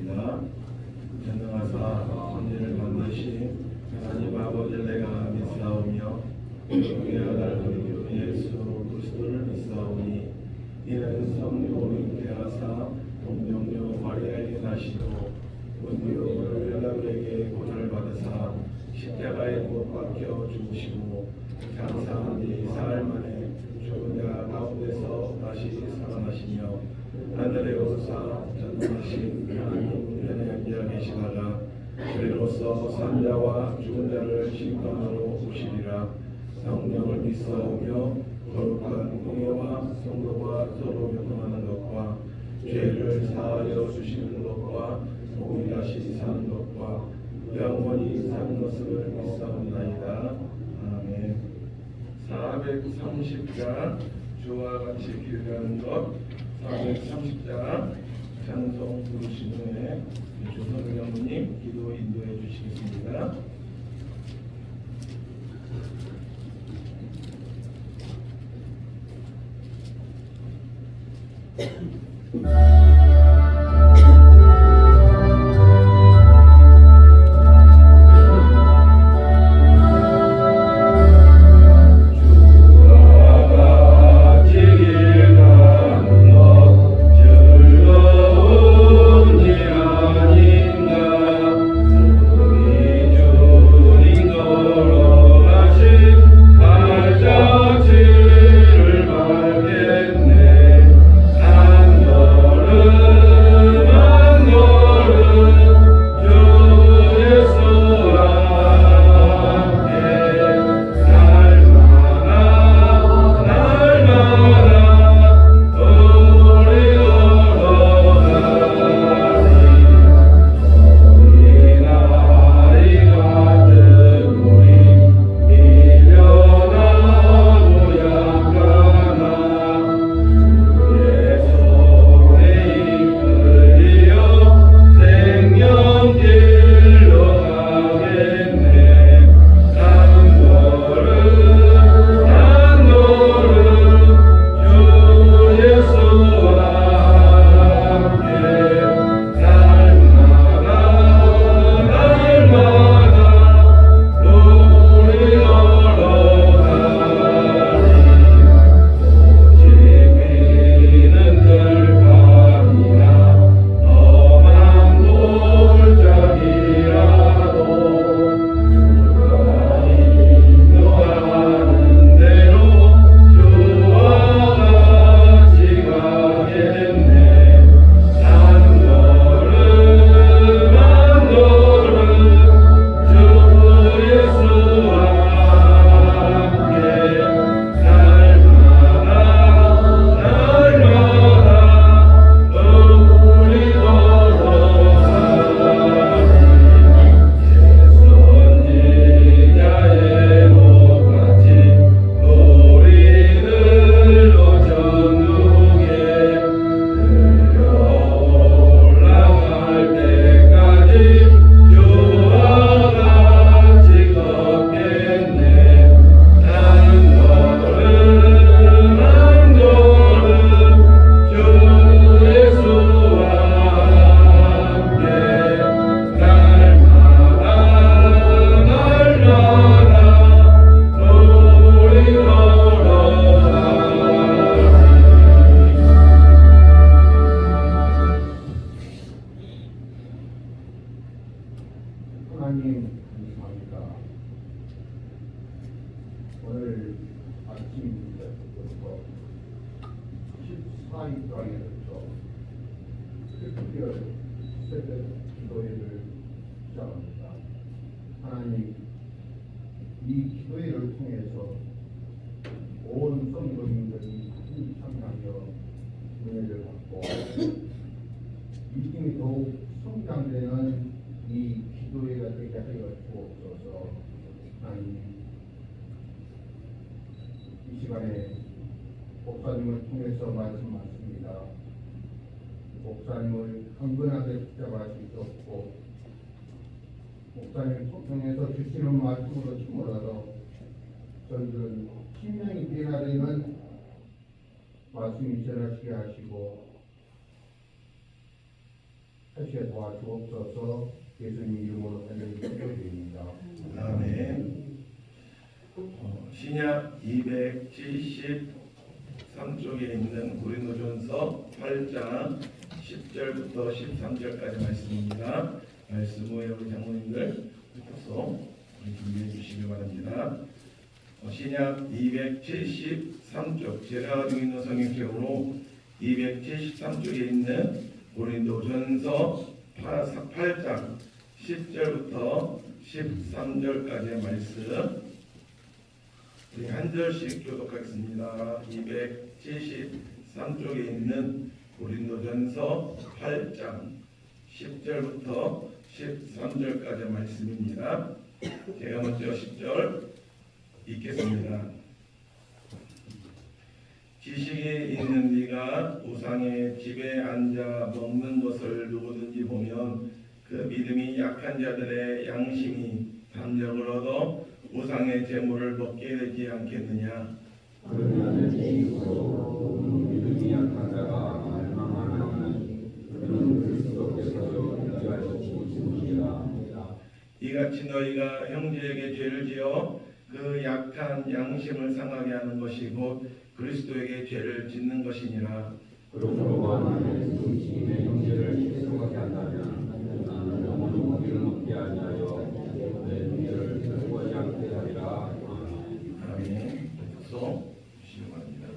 기도드립니다. 전능하사 천지를 만드신 하나님 아버지를 내가 믿사오며 그의 아들 우리 주 예수 그리스도를 믿사오니 이는 성령으로 잉태하사 동정녀 마리아에게 나시고 본디오 빌라도에게 고난을 받으사 십자가에 못 박혀 죽으시고 장사한 지 사흘 만에 죽은 자 가운데서 다시 살아나시며 하늘에 오르사 전능하신 하나님 우편에 앉아 계시다가 그리로서 산자와 죽은 자를 심판하러 오시리라. 성령을 믿사오며 거룩한 공예와 성도와 서로 교통하는 것과 죄를 사하여 주시는 것과 몸이 다시 사는 것과 영원히 사는 것을 믿사옵나이다. 아멘. 430자 주와 같이 기도하는 것 430자 찬송 부르신 후에 조성경님 기도 인도해 주시겠습니다. 하나님 감사합니다. 오늘 아침부터 14일 동안에 걸쳐 특별 새벽 기도회를 시작합니다. 하나님, 이 기도회를 통해서 온 성도님들이 참여하여 은혜를 받고 믿음이 더욱 성장되는 이 기도회가 되게 하여 주옵소서. 하나님, 이 시간에 목사님을 통해서 말씀하십니다. 목사님을 강건하게 붙잡아 주시옵고 목사님을 통해서 주시는 말씀으로 힘을 저희들은 심령이 변화되는 말씀이 전하시게 하시고 하시어 도와주옵소서. 예수님 이름으로 간절히 기도드립니다. 아멘. 신약 273쪽에 있는 고린도전서 8장 10절부터 13절까지 말씀입니다. 말씀 후에 우리 장로님들 서 준비해 주시기 바랍니다. 신약 273쪽 제가 가지고 있는 성경책으로 273쪽에 있는 고린도전서 8장 10절부터 13절까지의 말씀 우리 한 절씩 교독하겠습니다. 273쪽에 있는 고린도전서 8장 10절부터 13절까지의 말씀입니다. 제가 먼저 10절 읽겠습니다. 지식이 있는 네가 우상의 집에 앉아 먹는 것을 누구든지 보면 그 믿음이 약한 자들의 양심이 담력을 얻어 우상의 재물을 먹게 되지 않겠느냐. 그러면 죄인으로 믿음이 약한 자가 멸망하나니 그는 그리스도께서 유지할 수 있으시리라. 이같이 너희가 형제에게 죄를 지어 그 약한 양심을 상하게 하는 것이 곧 그리스도에게 죄를 짓는 것이니라. 그러므로 만일 그 지인의 형제를 실속하게 한다면 나는 영원히 고기를 먹게 아니하여 내 형제를 실속하지 않게 하리라. 아멘. 서 주시기 바랍니다.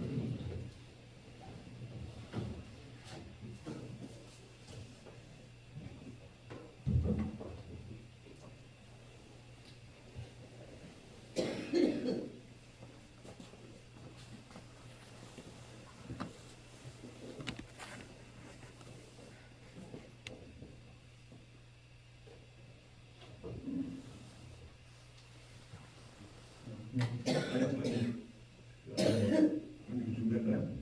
준비할까요?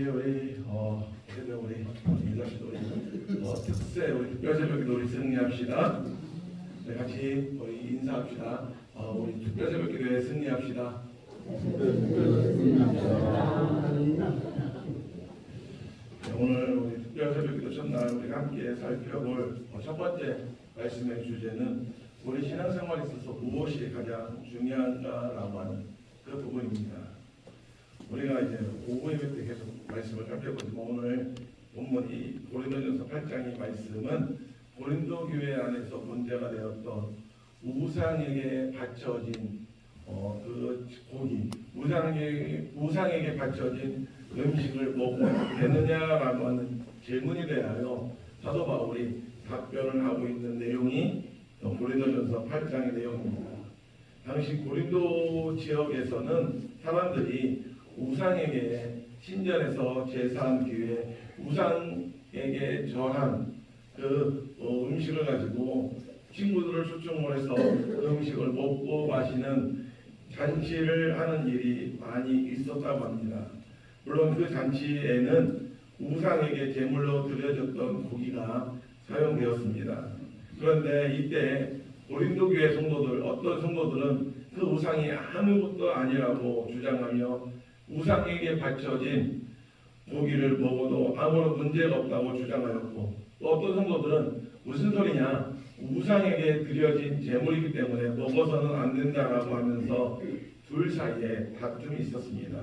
그래도 우리 인사씨도 특세 우리 특별새벽기도 우리 승리합시다. 네, 같이 우리 인사합시다. 우리 특별새벽기도에 승리합시다. 네, 오늘 우리 특별새벽기도 첫날 우리가 함께 살펴볼 첫 번째 말씀의 주제는 우리 신앙생활에 있어서 무엇이 가장 중요한가라고 하는 그 부분입니다. 우리가 이제 오후 예배 때 계속 말씀을 살펴보지만 오늘 본문이 고린도전서 8장의 말씀은 고린도 교회 안에서 문제가 되었던 우상에게 바쳐진 그 고기, 우상에게 바쳐진 음식을 먹어도 되느냐라고 하는 질문에 대하여 사도 바울이 답변을 하고 있는 내용이 고린도전서 8장의 내용입니다. 당시 고린도 지역에서는 사람들이 우상에게 신전에서 제사한 뒤에 우상에게 전한 그 음식을 가지고 친구들을 초청을 해서 그 음식을 먹고 마시는 잔치를 하는 일이 많이 있었다고 합니다. 물론 그 잔치에는 우상에게 제물로 드려졌던 고기가 사용되었습니다. 그런데 이때 고린도 교회 성도들, 어떤 성도들은 그 우상이 아무것도 아니라고 주장하며 우상에게 바쳐진 고기를 먹어도 아무런 문제가 없다고 주장하였고, 또 어떤 성도들은 무슨 소리냐, 우상에게 드려진 제물이기 때문에 먹어서는 안 된다라고 하면서 둘 사이에 다툼이 있었습니다.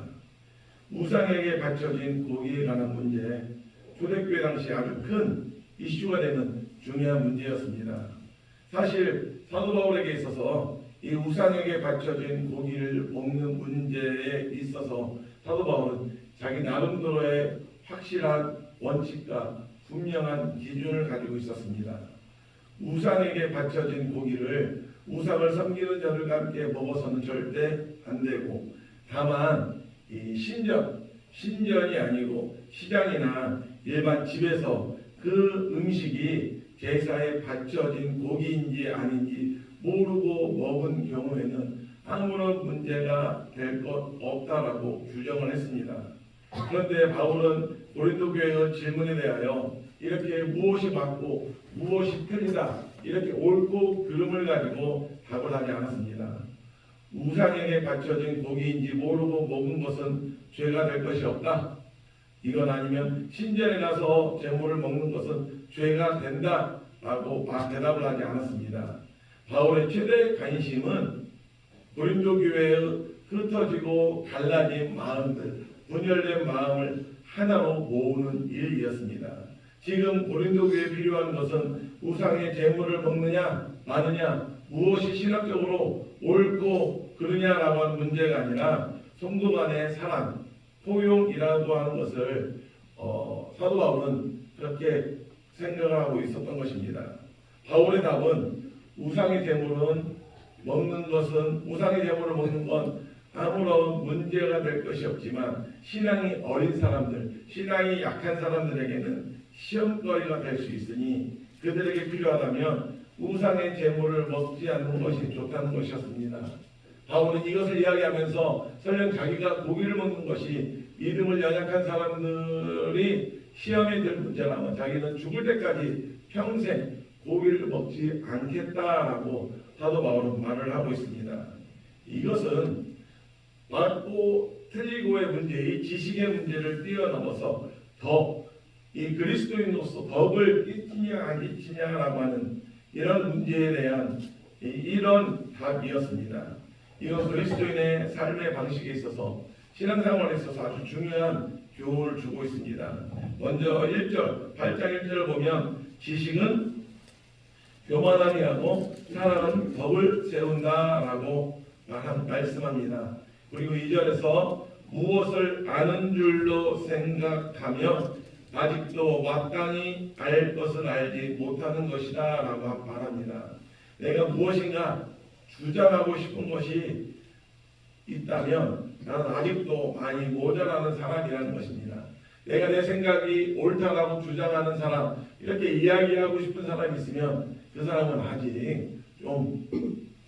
우상에게 바쳐진 고기에 관한 문제, 초대교회 당시 아주 큰 이슈가 되는 중요한 문제였습니다. 사실 사도 바울에게 있어서 이 우상에게 바쳐진 고기를 먹는 문제에 있어서 사도 바울은 자기 나름대로의 확실한 원칙과 분명한 기준을 가지고 있었습니다. 우상에게 바쳐진 고기를 우상을 섬기는 자들과 함께 먹어서는 절대 안 되고, 다만 이 신전이 아니고 시장이나 일반 집에서 그 음식이 제사에 바쳐진 고기인지 아닌지 모르고 먹은 경우에는 아무런 문제가 될 것 없다라고 규정을 했습니다. 그런데 바울은 고린도 교회의 질문에 대하여 이렇게 무엇이 맞고 무엇이 틀리다 이렇게 옳고 그름을 가지고 답을 하지 않았습니다. 우상에게 바쳐진 고기인지 모르고 먹은 것은 죄가 될 것이 없다. 이건 아니면 신전에 가서 제물을 먹는 것은 죄가 된다라고 대답을 하지 않았습니다. 바울의 최대 관심은 고린도 교회의 흩어지고 갈라진 마음들, 분열된 마음을 하나로 모으는 일이었습니다. 지금 고린도 교회에 필요한 것은 우상의 제물을 먹느냐 마느냐, 무엇이 신학적으로 옳고 그르냐라고 하는 문제가 아니라 성도 간의 사랑, 포용이라고 하는 것을 사도 바울은 그렇게 생각을 하고 있었던 것입니다. 바울의 답은 우상의 제물을 먹는 건 아무런 문제가 될 것이 없지만 신앙이 어린 사람들, 신앙이 약한 사람들에게는 시험거리가 될 수 있으니 그들에게 필요하다면 우상의 제물을 먹지 않는 것이 좋다는 것이었습니다. 바울은 이것을 이야기하면서 설령 자기가 고기를 먹는 것이 믿음을 연약한 사람들이 시험에 들 문제라면 자기는 죽을 때까지 평생 고기를 먹지 않겠다라고 사도 바울은 말을 하고 있습니다. 이것은 맞고 틀리고의 문제, 이 지식의 문제를 뛰어넘어서 이 그리스도인으로서 덕을 끼치냐 안 끼치냐라고 하는 이런 문제에 대한 이런 답이었습니다. 이건 그리스도인의 삶의 방식에 있어서 신앙생활에 있어서 아주 중요한 교훈을 주고 있습니다. 먼저 8장 1절을 보면 지식은 교만하게 하고 사랑은 덕을 세운다라고 말씀합니다. 그리고 2절에서 무엇을 아는 줄로 생각하며 아직도 마땅히 알 것은 알지 못하는 것이다 라고 말합니다. 내가 무엇인가 주장하고 싶은 것이 있다면 나는 아직도 많이 모자라는 사람이라는 것입니다. 내가 내 생각이 옳다라고 주장하는 사람, 이렇게 이야기하고 싶은 사람이 있으면 그 사람은 아직 좀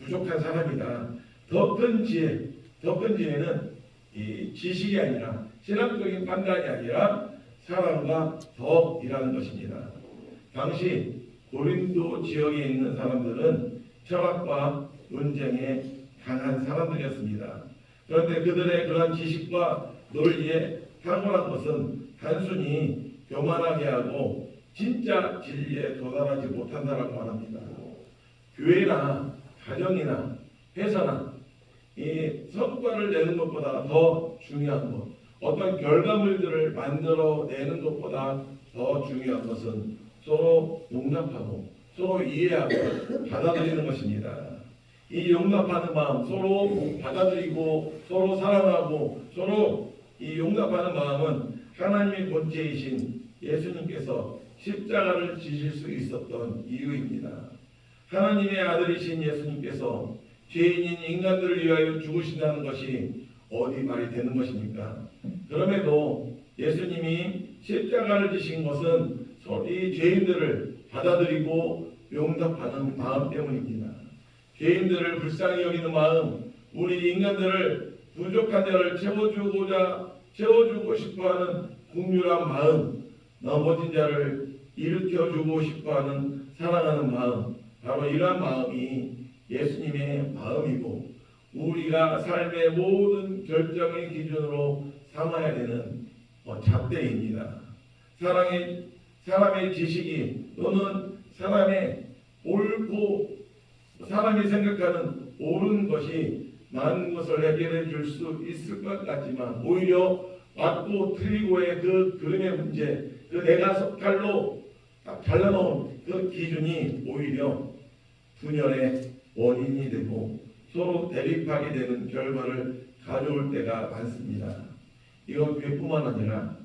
부족한 사람이다. 더 큰 지혜는 이 지식이 아니라 신학적인 판단이 아니라 사랑과 덕이라는 것입니다. 당시 고린도 지역에 있는 사람들은 철학과 논쟁에 강한 사람들이었습니다. 그런데 그들의 그러한 지식과 논리에 탁월한 것은 단순히 교만하게 하고 진짜 진리에 도달하지 못한다라고 말합니다. 교회나 가정이나 회사나 이 성과를 내는 것보다 더 중요한 것, 어떤 결과물들을 만들어내는 것보다 더 중요한 것은 서로 용납하고 서로 이해하고 받아들이는 것입니다. 이 용납하는 마음, 서로 받아들이고 서로 사랑하고 서로 이 용납하는 마음은 하나님의 본체이신 예수님께서 십자가를 지실 수 있었던 이유입니다. 하나님의 아들이신 예수님께서 죄인인 인간들을 위하여 죽으신다는 것이 어디 말이 되는 것입니까? 그럼에도 예수님이 십자가를 지신 것은 이 죄인들을 받아들이고 용납하는 마음 때문입니다. 죄인들을 불쌍히 여기는 마음, 우리 인간들을 부족한 자를 채워주고 싶어하는 긍휼한 마음, 넘어진 자를 일으켜주고 싶어하는 사랑하는 마음, 바로 이러한 마음이 예수님의 마음이고 우리가 삶의 모든 결정의 기준으로 삼아야 되는 잣대입니다. 사람의 지식이 또는 사람이 생각하는 옳은 것이 많은 것을 해결해 줄 수 있을 것 같지만 오히려 맞고 틀리고의 그 그림의 문제, 그 내가 석칼로 잘라놓은 그 기준이 오히려 분열의 원인이 되고 서로 대립하게 되는 결과를 가져올 때가 많습니다. 이건 교회뿐만 아니라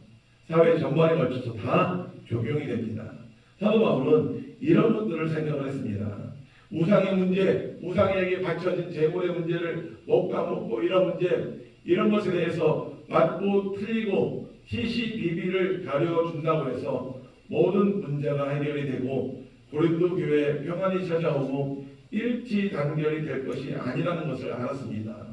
사회 전반에 걸쳐서 다 적용이 됩니다. 사도 바울은 이런 것들을 생각을 했습니다. 우상의 문제, 우상에게 바쳐진 제물의 문제를 못 까먹고 이런 것에 대해서 맞고 틀리고 시시비비를 가려준다고 해서 모든 문제가 해결이 되고 고린도 교회에 평안이 찾아오고 일치단결이 될 것이 아니라는 것을 알았습니다.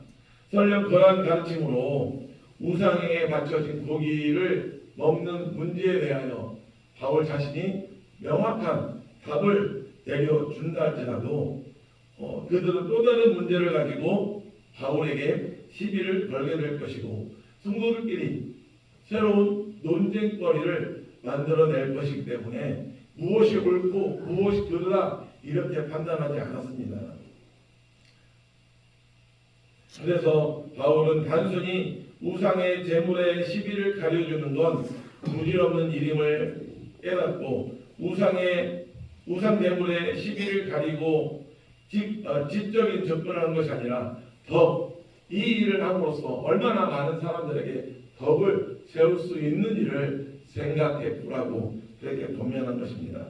설령 그러한 가르침으로 우상에게 바쳐진 고기를 먹는 문제에 대하여 바울 자신이 명확한 답을 내려준다 할지라도 그들은 또 다른 문제를 가지고 바울에게 시비를 걸게 될 것이고 성도들끼리 새로운 논쟁거리를 만들어낼 것이기 때문에 무엇이 옳고 무엇이 그르다 이렇게 판단하지 않았습니다. 그래서 바울은 단순히 우상의 제물의 시비를 가려주는 건 부질없는 일임을 깨닫고 우상 제물의 시비를 가리고 지적인 접근하는 것이 아니라 이 일을 함으로써 얼마나 많은 사람들에게 덕을 세울 수 있는 일을 생각해 보라고 그렇게 도면한 것입니다.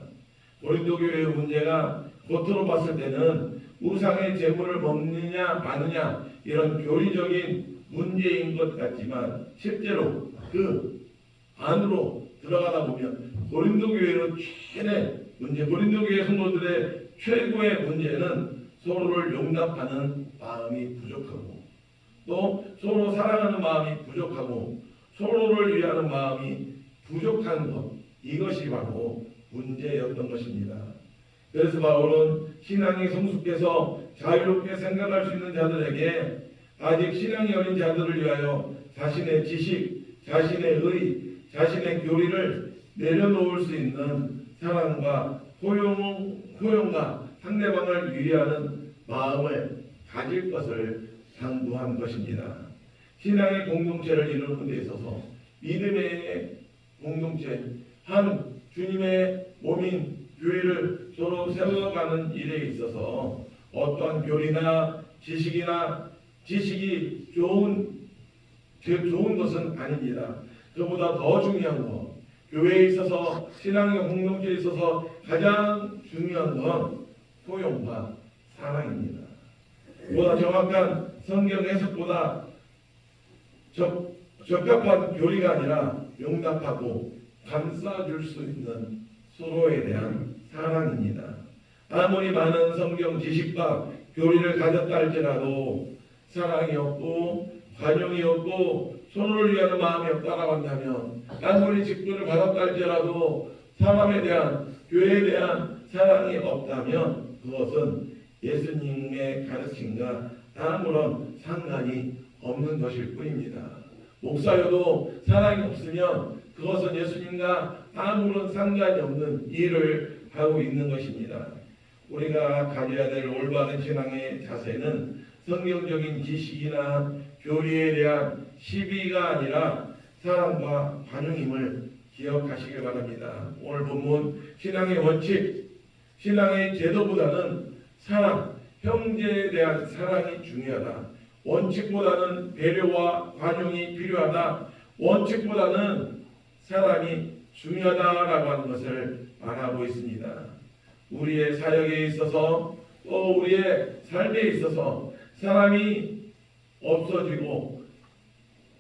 고린도 교회의 문제가 겉으로 봤을 때는 우상의 제물을 먹느냐 마느냐 이런 교리적인 문제인 것 같지만 실제로 그 안으로 들어가다 보면 고린도 교회의 최대 문제, 고린도 교회 성도들의 최고의 문제는 서로를 용납하는 마음이 부족하고 또 서로 사랑하는 마음이 부족하고 서로를 위하는 마음이 부족한 것, 이것이 바로 문제였던 것입니다. 그래서 바울은 신앙이 성숙해서 자유롭게 생각할 수 있는 자들에게 아직 신앙이 어린 자들을 위하여 자신의 지식, 자신의 의, 자신의 교리를 내려놓을 수 있는 사랑과 포용과 상대방을 위하는 마음을 가질 것을 당부한 것입니다. 신앙의 공동체를 이루는 데 있어서 믿음의 공동체, 한 주님의 몸인 교회를 서로 세워가는 일에 있어서 어떠한 교리나 지식이 좋은 것은 아닙니다. 그보다 더 중요한 것, 교회에 있어서 신앙의 공동체에 있어서 가장 중요한 건 포용과 사랑입니다. 보다 정확한 성경 해석보다 적합한 교리가 아니라 용납하고 감싸줄 수 있는 서로에 대한 사랑입니다. 아무리 많은 성경 지식과 교리를 가졌다 할지라도 사랑이 없고 관용이 없고 손을 위하는 마음이 없다라고 한다면 아무리 직분을 받았다 할지라도 사람에 대한 교회에 대한 사랑이 없다면 그것은 예수님의 가르침과 아무런 상관이 없는 것일 뿐입니다. 목사여도 사랑이 없으면 그것은 예수님과 아무런 상관이 없는 일을 하고 있는 것입니다. 우리가 가져야 될 올바른 신앙의 자세는 성경적인 지식이나 교리에 대한 시비가 아니라 사랑과 관용임을 기억하시길 바랍니다. 오늘 본문 신앙의 원칙, 신앙의 제도보다는 사랑, 형제에 대한 사랑이 중요하다. 원칙보다는 배려와 관용이 필요하다. 원칙보다는 사랑이 중요하다라고 하는 것을 말하고 있습니다. 우리의 사역에 있어서 또 우리의 삶에 있어서 사랑이 없어지고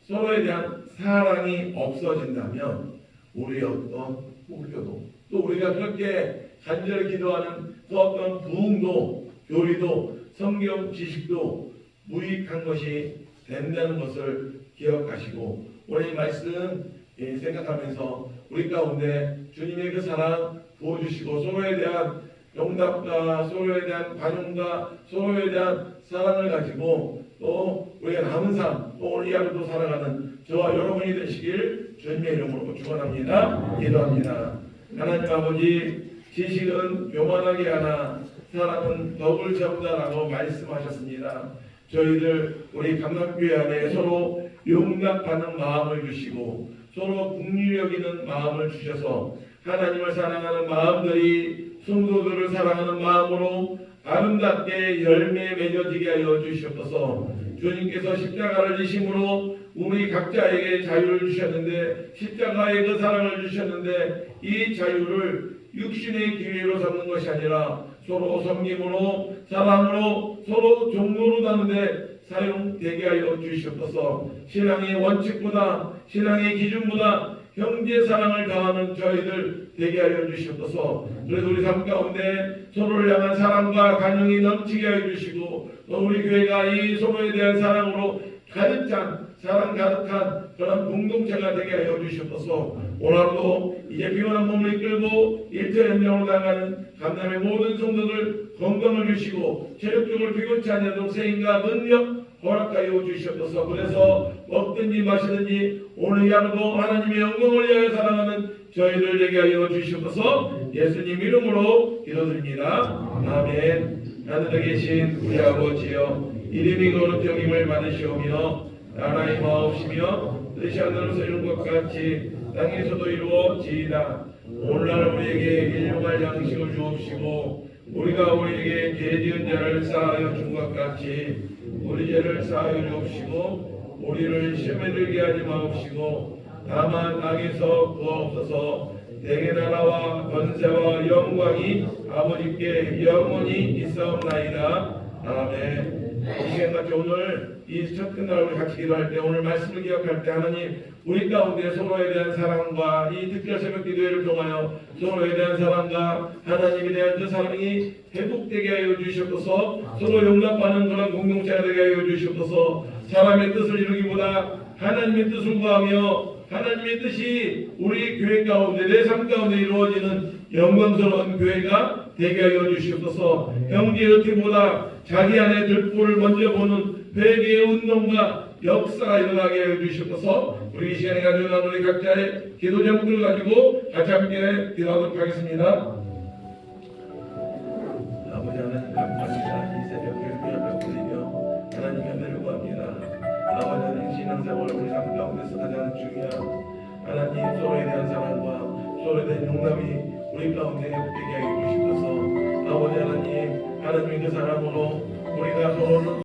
서로에 대한 사랑이 없어진다면 우리의 어떤 목표도 또 우리가 그렇게 간절히 기도하는 그 어떤 부흥도 교리도 성경 지식도 무익한 것이 된다는 것을 기억하시고 오늘 이 말씀 생각하면서 우리 가운데 주님의 그 사랑 부어주시고 서로에 대한 용납과 서로에 대한 관용과 서로에 대한 사랑을 가지고 또 우리가 남은 삶 또 오늘 이 하루도 살아가는 저와 여러분이 되시길 주님의 이름으로 축원합니다. 기도합니다. 하나님 아버지 지식은 교만하게 하나 사랑은 덕을 잡다라고 말씀하셨습니다. 저희들 우리 감남교회 안에 서로 용납하는 마음을 주시고 서로 긍휼히 여기는 마음을 주셔서 하나님을 사랑하는 마음들이 성도들을 사랑하는 마음으로 아름답게 열매 맺어지게 하여 주시옵소서. 주님께서 십자가를 지심으로 우리 각자에게 자유를 주셨는데 십자가의 그 사랑을 주셨는데 이 자유를 육신의 기회로 삼는 것이 아니라 서로 섬김으로 사랑으로 서로 종로로 나누는데 사용되게 하여 주시옵소서. 신앙의 원칙보다 신앙의 기준보다 형제 사랑을 다하는 저희들 되게 하여 주시옵소서. 그래서 우리 삶 가운데 서로를 향한 사랑과 관용이 넘치게 하여 주시고 또 우리 교회가 이 서로에 대한 사랑으로 가득 찬 사랑 가득한 그런 공동체가 되게 하여 주시옵소서. 오늘도 이제 피곤한 몸을 이끌고 일터 연명으로 나가는 감남의 모든 성도들 건강을 주시고 체력적으로 피곤치 않는 생인과 능력 허락하여 주시옵소서. 그래서 먹든지 마시든지 오늘 이 하루도 하나님의 영광을 위하여 살아가는 저희들 되게 하여 주시옵소서. 예수님 이름으로 기도드립니다. 아멘. 하늘에 계신 우리 아버지여 이름이 거룩히 여김을 받으시오며 나라의 마옵시며 뜻이 하늘에서 이룬 것 같이 땅에서도 이루어지이다. 오늘날 우리에게 일용할 양식을 주옵시고 우리가 우리에게 죄 지은 자를 사하여 준 것 같이 우리 죄를 사하여 주옵시고 우리를 시험에 들게 하지 마옵시고 다만 악에서 구하옵소서. 대개 나라와 권세와 영광이 아버지께 영원히 있사옵나이다. 아멘. 이 시간같이 오늘 이 첫 끝날 우리 같이 기도할 때 오늘 말씀을 기억할 때 하나님 우리 가운데 서로에 대한 사랑과 이 특별 새벽 기도회를 통하여 서로에 대한 사랑과 하나님에 대한 그 사랑이 회복되게 하여 주시옵소서. 서로 용납하는 그런 공동체가 되게 하여 주시옵소서. 사람의 뜻을 이루기보다 하나님의 뜻을 구하며 하나님의 뜻이 우리 교회 가운데 내 삶 가운데 이루어지는 영광스러운 교회가 되게 하여 주시옵소서. 형제의 의티보다 자기 안에 들보를 먼저 보는 회개의 운동과 역사가 일어나게 해 주시옵소서. 우리 이 시간에 가지고 나눈 우리 각자의 기도 제목들을 가지고 같이 함께 기도하도록 하겠습니다. 아버지 하나님 감사합니다. 이 새벽 교회 앞에 드리며 하나님 은혜를 구합니다. 아버지 하나님 신앙생활 우리 삶 가운데서 가장 중요한 하나님 서로에 대한 사랑과 서로에 대한 용납이 우리 가운데 회복되게 해 주시옵소서. 아버지 하나님 하나님의 그 사랑으로 우리가 서로를